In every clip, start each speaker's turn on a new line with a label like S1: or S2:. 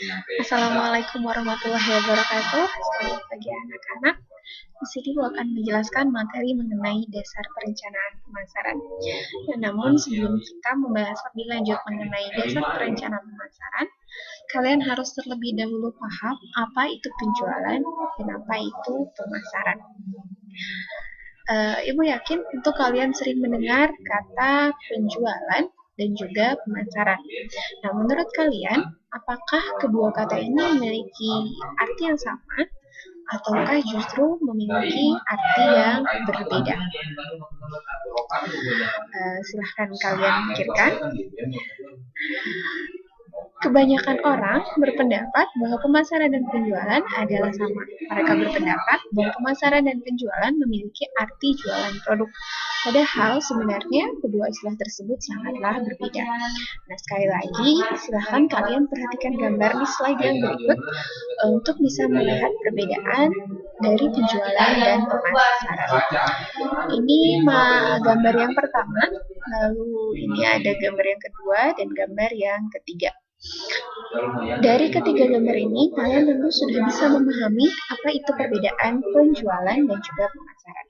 S1: Assalamualaikum warahmatullahi wabarakatuh. Selamat pagi anak-anak. Di sini aku akan menjelaskan materi mengenai dasar perencanaan pemasaran. Namun sebelum kita membahas lebih lanjut mengenai dasar perencanaan pemasaran, kalian harus terlebih dahulu paham apa itu penjualan dan apa itu pemasaran. Ibu yakin untuk kalian sering mendengar kata penjualan dan juga pemasaran. Nah, menurut kalian, apakah kedua kata ini memiliki arti yang sama ataukah justru memiliki arti yang berbeda? Silahkan kalian pikirkan. Kebanyakan orang berpendapat bahwa pemasaran dan penjualan adalah sama. Mereka berpendapat bahwa pemasaran dan penjualan memiliki arti jualan produk. Padahal sebenarnya kedua istilah tersebut sangatlah berbeda. Nah, sekali lagi, silahkan kalian perhatikan gambar di slide yang berikut untuk bisa melihat perbedaan dari penjualan dan pemasaran. Ini gambar yang pertama, lalu ini ada gambar yang kedua dan gambar yang ketiga. Dari ketiga gambar ini, kalian tentu sudah bisa memahami apa itu perbedaan penjualan dan juga pemasaran.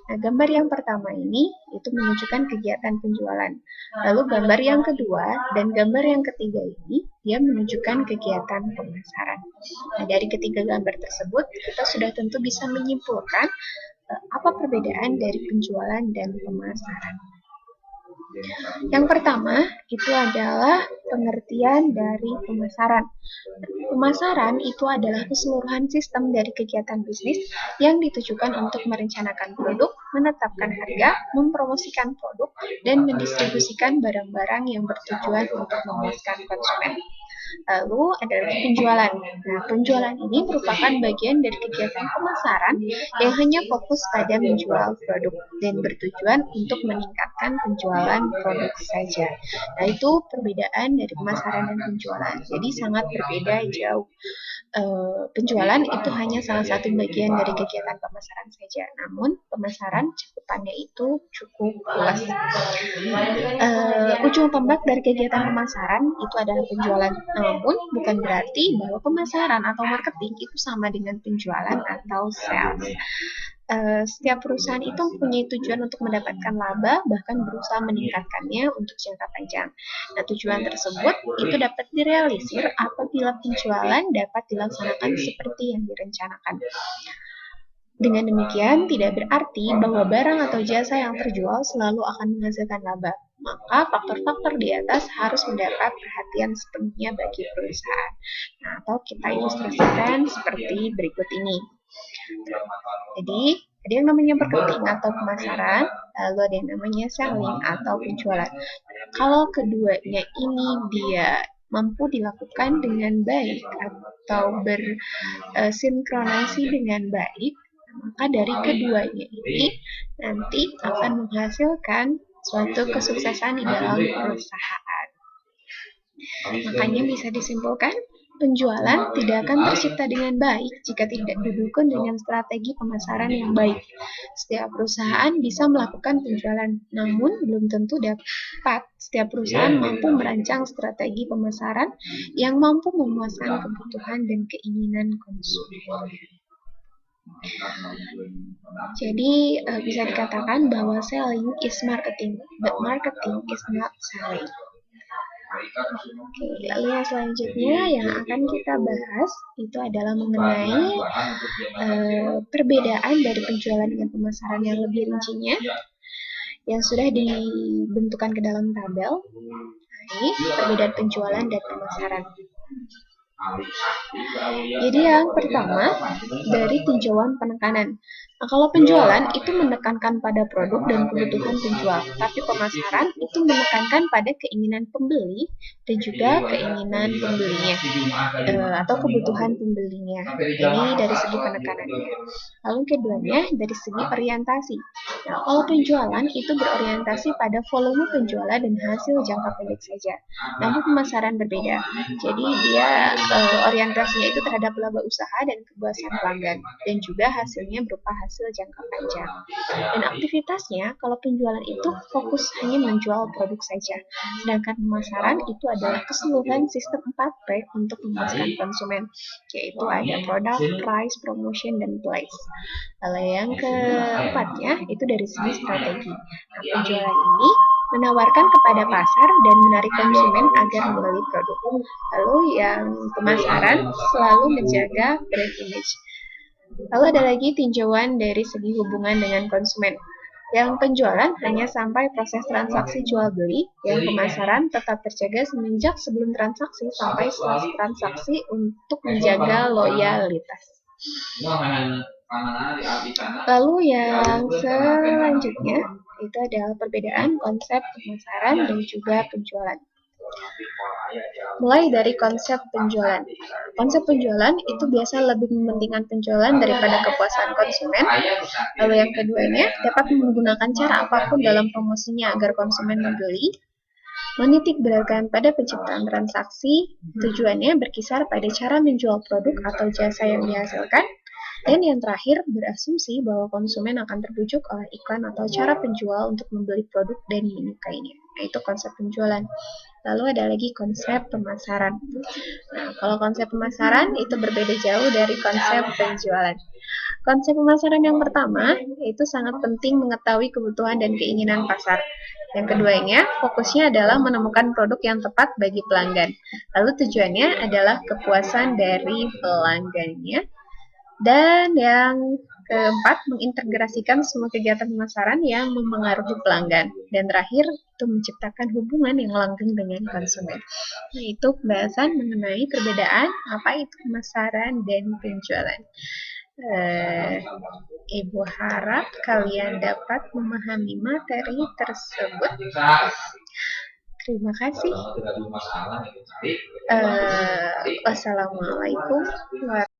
S1: Nah, gambar yang pertama ini itu menunjukkan kegiatan penjualan. Lalu gambar yang kedua dan gambar yang ketiga ini dia menunjukkan kegiatan pemasaran. Nah, dari ketiga gambar tersebut, kita sudah tentu bisa menyimpulkan apa perbedaan dari penjualan dan pemasaran. Yang pertama, itu adalah pengertian dari pemasaran. Pemasaran itu adalah keseluruhan sistem dari kegiatan bisnis yang ditujukan untuk merencanakan produk, menetapkan harga, mempromosikan produk, dan mendistribusikan barang-barang yang bertujuan untuk memuaskan konsumen. Lalu ada lagi penjualan. Nah, penjualan ini merupakan bagian dari kegiatan pemasaran yang hanya fokus pada menjual produk dan bertujuan untuk meningkatkan penjualan produk saja. Nah, itu perbedaan dari pemasaran dan penjualan. Jadi sangat berbeda jauh. Penjualan itu hanya salah satu bagian dari kegiatan pemasaran saja. Namun pemasaran cakupannya itu cukup luas. Ujung tombak dari kegiatan pemasaran itu adalah penjualan. Namun bukan berarti bahwa pemasaran atau marketing itu sama dengan penjualan atau sales. Setiap perusahaan itu mempunyai tujuan untuk mendapatkan laba, bahkan berusaha meningkatkannya untuk jangka panjang. Nah, tujuan tersebut itu dapat direalisir apabila penjualan dapat dilaksanakan seperti yang direncanakan. Dengan demikian, tidak berarti bahwa barang atau jasa yang terjual selalu akan menghasilkan laba. Maka faktor-faktor di atas harus mendapat perhatian sepenuhnya bagi perusahaan. Nah, atau kita ilustrasikan seperti berikut ini. Jadi, ada yang namanya marketing atau pemasaran, lalu ada yang namanya selling atau penjualan. Kalau keduanya ini dia mampu dilakukan dengan baik atau bersinkronasi dengan baik, maka dari keduanya ini nanti akan menghasilkan suatu kesuksesan di dalam perusahaan. Makanya bisa disimpulkan, penjualan tidak akan tercipta dengan baik jika tidak didukung dengan strategi pemasaran yang baik. Setiap perusahaan bisa melakukan penjualan, namun belum tentu dapat setiap perusahaan mampu merancang strategi pemasaran yang mampu memuaskan kebutuhan dan keinginan konsumen. Jadi bisa dikatakan bahwa selling is marketing, but marketing is not selling. Oke, lalu yang selanjutnya yang akan kita bahas itu adalah mengenai perbedaan dari penjualan dengan pemasaran yang lebih rincinya yang sudah dibentukkan ke dalam tabel. Nah, ini perbedaan penjualan dan pemasaran. Jadi yang pertama dari tinjauan penekanan. Nah, kalau penjualan itu menekankan pada produk dan kebutuhan penjual, tapi pemasaran itu menekankan pada keinginan pembeli dan juga keinginan pembelinya atau kebutuhan pembelinya. Ini dari segi penekanannya. Lalu keduanya dari segi orientasi. Nah, kalau penjualan itu berorientasi pada volume penjualan dan hasil jangka pendek saja. Namun pemasaran berbeda. Jadi dia orientasinya itu terhadap laba usaha dan kepuasan pelanggan dan juga hasilnya berupa hasil jangka panjang. Dan aktivitasnya, kalau penjualan itu fokus hanya menjual produk saja, sedangkan pemasaran itu adalah keseluruhan sistem 4P untuk memuaskan konsumen, yaitu ada produk, price, promotion, dan place. Lalu yang keempatnya itu dari segi strategi. Nah, penjualan ini menawarkan kepada pasar dan menarik konsumen agar membeli produk. Lalu yang pemasaran selalu menjaga brand image. Lalu ada lagi tinjauan dari segi hubungan dengan konsumen. Yang penjualan hanya sampai proses transaksi jual beli, yang pemasaran tetap terjaga semenjak sebelum transaksi sampai setelah transaksi untuk menjaga loyalitas. Lalu yang selanjutnya itu adalah perbedaan konsep pemasaran dan juga penjualan. Mulai dari konsep penjualan. Konsep penjualan itu biasa lebih mementingkan penjualan daripada kepuasan konsumen. Lalu yang keduanya, dapat menggunakan cara apapun dalam promosinya agar konsumen membeli. Menitik beratkan pada penciptaan transaksi, tujuannya berkisar pada cara menjual produk atau jasa yang dihasilkan. Dan yang terakhir, berasumsi bahwa konsumen akan terbujuk oleh iklan atau cara penjual untuk membeli produk dan menyukainya. Nah, itu konsep penjualan. Lalu ada lagi konsep pemasaran. Nah, kalau konsep pemasaran itu berbeda jauh dari konsep penjualan. Konsep pemasaran yang pertama itu sangat penting mengetahui kebutuhan dan keinginan pasar. Yang keduanya, fokusnya adalah menemukan produk yang tepat bagi pelanggan. Lalu tujuannya adalah kepuasan dari pelanggannya. Dan yang keempat, mengintegrasikan semua kegiatan pemasaran yang mempengaruhi pelanggan. Dan terakhir, itu menciptakan hubungan yang langgeng dengan konsumen. Nah, itu pembahasan mengenai perbedaan apa itu pemasaran dan penjualan. Ibu harap kalian dapat memahami materi tersebut. Terima kasih. Wassalamualaikum warahmatullahi wabarakatuh.